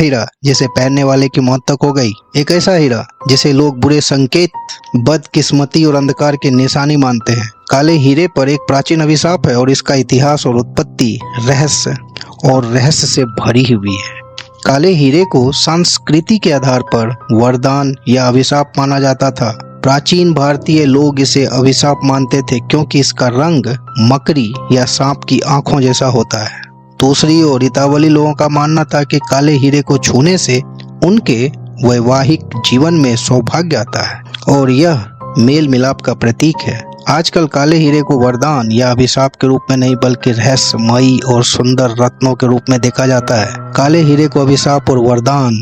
हीरा जिसे पहनने वाले की मौत तक हो गई, एक ऐसा हीरा जिसे लोग बुरे संकेत, बदकिस्मती और अंधकार की निशानी मानते हैं। काले हीरे पर एक प्राचीन अभिशाप है और इसका इतिहास और उत्पत्ति रहस्य से भरी हुई है। काले हीरे को संस्कृति के आधार पर वरदान या अभिशाप माना जाता था। प्राचीन भारतीय लोग इसे अभिशाप मानते थे क्योंकि इसका रंग मकड़ी या सांप की आंखों जैसा होता है। दूसरी ओर इतावली लोगों का मानना था कि काले हीरे को छूने से उनके वैवाहिक जीवन में सौभाग्य आता है और यह मेल मिलाप का प्रतीक है। आजकल काले हीरे को वरदान या अभिशाप के रूप में नहीं बल्कि रहस्यमयी और सुंदर रत्नों के रूप में देखा जाता है। काले हीरे को अभिशाप और वरदान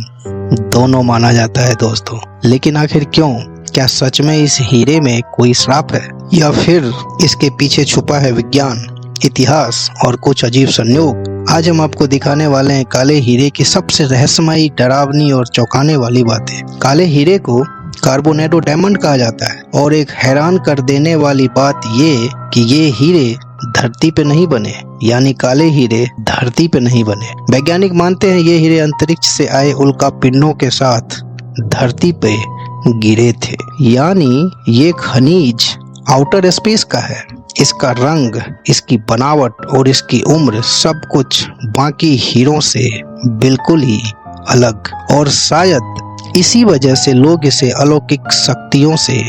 दोनों माना जाता है दोस्तों, लेकिन आखिर क्यों? क्या सच में इस हीरे में कोई श्राप है या फिर इसके पीछे छुपा है विज्ञान, इतिहास और कुछ अजीब संयोग? आज हम आपको दिखाने वाले हैं काले हीरे की सबसे रहस्यमयी, डरावनी और चौंकाने वाली बातें। काले हीरे को कार्बोनेटो डायमंड कहा जाता है और एक हैरान कर देने वाली बात ये कि ये हीरे धरती पे नहीं बने, यानी काले हीरे धरती पे नहीं बने। वैज्ञानिक मानते हैं ये हीरे अंतरिक्ष से आए उल्का पिंडों के साथ धरती पे गिरे थे, यानी ये खनिज आउटर स्पेस का है। इसका रंग, इसकी बनावट और इसकी उम्र सब कुछ बाकी हीरों से बिल्कुल ही अलग, और शायद इसी वजह से लोग इसे अलौकिक शक्तियों से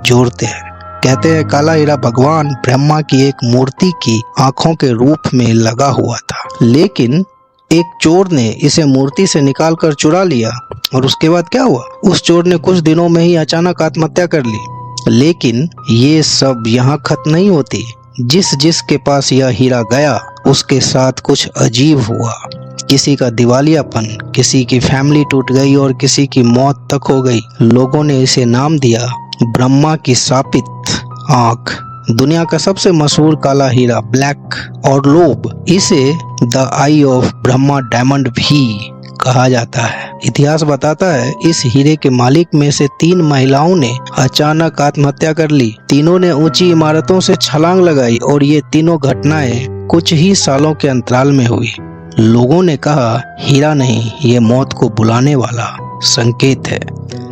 जोड़ते हैं। कहते हैं काला हीरा भगवान ब्रह्मा की एक मूर्ति की आंखों के रूप में लगा हुआ था, लेकिन एक चोर ने इसे मूर्ति से निकाल कर चुरा लिया और उसके बाद क्या हुआ? उस चोर ने कुछ दिनों में ही अचानक आत्महत्या कर ली। लेकिन ये सब यहाँ खत्म नहीं होती। जिसके पास यह हीरा गया उसके साथ कुछ अजीब हुआ। किसी का दिवालियापन, किसी की फैमिली टूट गई और किसी की मौत तक हो गई। लोगों ने इसे नाम दिया ब्रह्मा की शापित आंख। दुनिया का सबसे मशहूर काला हीरा ब्लैक ऑर्लोब, इसे the I of Brahma diamond भी कहा जाता है। इतिहास बताता है इस हीरे के मालिक में से 3 महिलाओं ने अचानक आत्महत्या कर ली। तीनों ने ऊंची इमारतों से छलांग लगाई और ये तीनों घटनाएं कुछ ही सालों के अंतराल में हुई। लोगों ने कहा हीरा नहीं, ये मौत को बुलाने वाला संकेत है।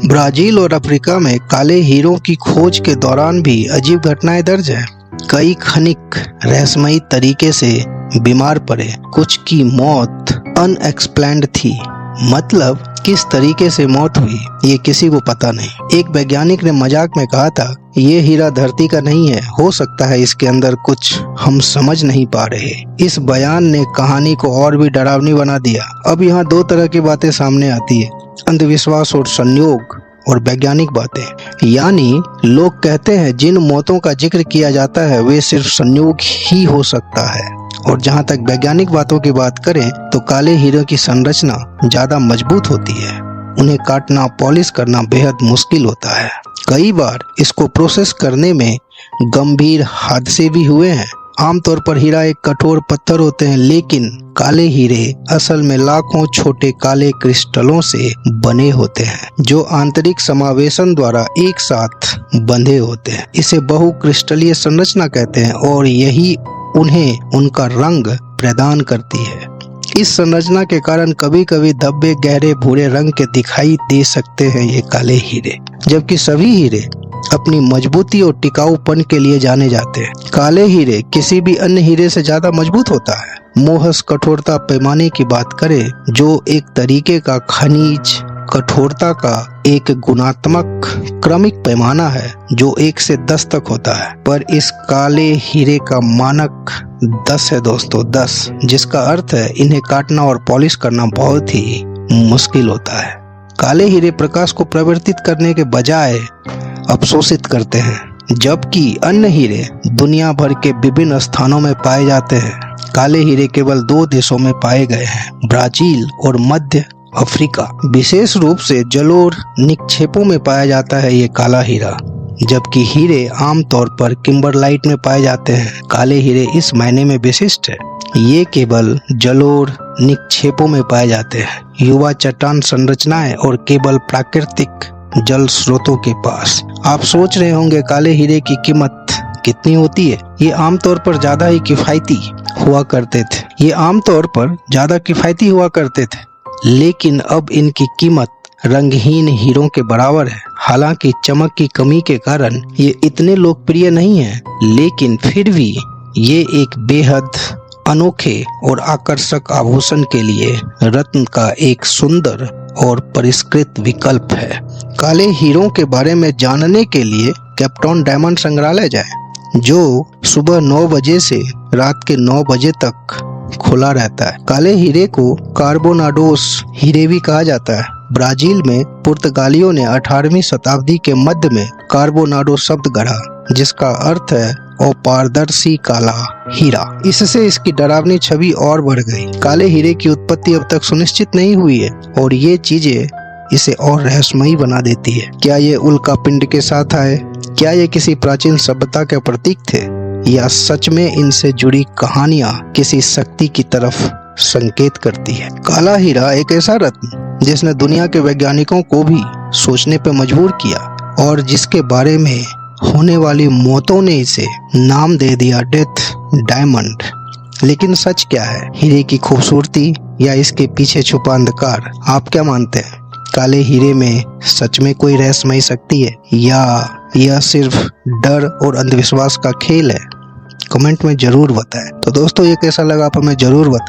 ब्राजील और अफ्रीका में काले हीरों की खोज के दौरान भी अजीब घटनाएं दर्ज हैं। कई खनिक रहस्यमयी तरीके से बीमार पड़े, कुछ की मौत अनएक्सप्लेन्ड थी। मतलब किस तरीके से मौत हुई ये किसी को पता नहीं। एक वैज्ञानिक ने मजाक में कहा था ये हीरा धरती का नहीं है, हो सकता है इसके अंदर कुछ हम समझ नहीं पा रहे। इस बयान ने कहानी को और भी डरावनी बना दिया। अब यहाँ 2 तरह की बातें सामने आती है, अंधविश्वास और संयोग और वैज्ञानिक बातें। यानी लोग कहते हैं जिन मौतों का जिक्र किया जाता है वे सिर्फ संयोग ही हो सकता है, और जहाँ तक वैज्ञानिक बातों की बात करें तो काले हीरे की संरचना ज्यादा मजबूत होती है। उन्हें काटना, पॉलिश करना बेहद मुश्किल होता है। कई बार इसको प्रोसेस करने में गंभीर हादसे भी हुए हैं। आमतौर पर हीरा एक कठोर पत्थर होते हैं, लेकिन काले हीरे असल में लाखों छोटे काले क्रिस्टलों से बने होते हैं जो आंतरिक समावेशन द्वारा एक साथ बंधे होते हैं। इसे बहुक्रिस्टलीय संरचना कहते हैं और यही उन्हें उनका रंग प्रदान करती है। इस संरचना के कारण कभी कभी धब्बे गहरे भूरे रंग के दिखाई दे सकते हैं ये काले हीरे, जबकि सभी हीरे अपनी मजबूती और टिकाऊपन के लिए जाने जाते हैं। काले हीरे किसी भी अन्य हीरे से ज्यादा मजबूत होता है। मोहस कठोरता पैमाने की बात करें, जो एक तरीके का खनिज कठोरता का एक गुणात्मक क्रमिक पैमाना है जो 1 से 10 तक होता है, पर इस काले हीरे का मानक 10 है दोस्तों, 10, जिसका अर्थ है इन्हें काटना और पॉलिश करना बहुत ही मुश्किल होता है। काले हीरे प्रकाश को प्रवर्तित करने के बजाय अवशोषित करते हैं, जबकि अन्य हीरे दुनिया भर के विभिन्न स्थानों में पाए जाते हैं। काले हीरे केवल 2 देशों में पाए गए हैं, ब्राजील और मध्य अफ्रीका। विशेष रूप से जलोढ़ निक्षेपों में पाया जाता है ये काला हीरा, जबकि हीरे आमतौर पर किम्बरलाइट में पाए जाते हैं। काले हीरे इस मायने में विशिष्ट है, ये केवल जलोढ़ निक्षेपों में पाए जाते हैं, युवा चट्टान संरचनाएं और केवल प्राकृतिक जल स्रोतों के पास। आप सोच रहे होंगे काले हीरे की कीमत कितनी होती है? ये आमतौर पर ज्यादा किफायती हुआ करते थे, लेकिन अब इनकी कीमत रंगहीन हीरों के बराबर है। हालांकि चमक की कमी के कारण ये इतने लोकप्रिय नहीं है, लेकिन फिर भी ये एक बेहद अनोखे और आकर्षक आभूषण के लिए रत्न का एक सुंदर और परिष्कृत विकल्प है। काले हीरों के बारे में जानने के लिए केपटाउन डायमंड संग्रहालय जाएं, जो सुबह 9 बजे से रात के 9 बजे तक खुला रहता है। काले हीरे को कार्बोनाडोस हीरे भी कहा जाता है। ब्राजील में पुर्तगालियों ने 18वीं शताब्दी के मध्य में कार्बोनाडो शब्द गढ़ा, जिसका अर्थ है अपारदर्शी काला हीरा। इससे इसकी डरावनी छवि और बढ़ गई। काले हीरे की उत्पत्ति अब तक सुनिश्चित नहीं हुई है और ये चीजें इसे और रहस्यमयी बना देती है। क्या ये उल्का पिंड के साथ आए? क्या ये किसी प्राचीन सभ्यता के प्रतीक थे, या सच में इनसे जुड़ी कहानियां किसी शक्ति की तरफ संकेत करती है? काला हीरा एक ऐसा रत्न जिसने दुनिया के वैज्ञानिकों को भी सोचने पर मजबूर किया और जिसके बारे में होने वाली मौतों ने इसे नाम दे दिया डेथ डायमंड। लेकिन सच क्या है? हीरे की खूबसूरती या इसके पीछे छुपा अंधकार? आप क्या मानते हैं? काले हीरे में सच में कोई रहस्यमयी शक्ति है, या यह सिर्फ डर और अंधविश्वास का खेल है? कमेंट में जरूर बताएं। तो दोस्तों, ये कैसा लगा आप हमें जरूर बताएं।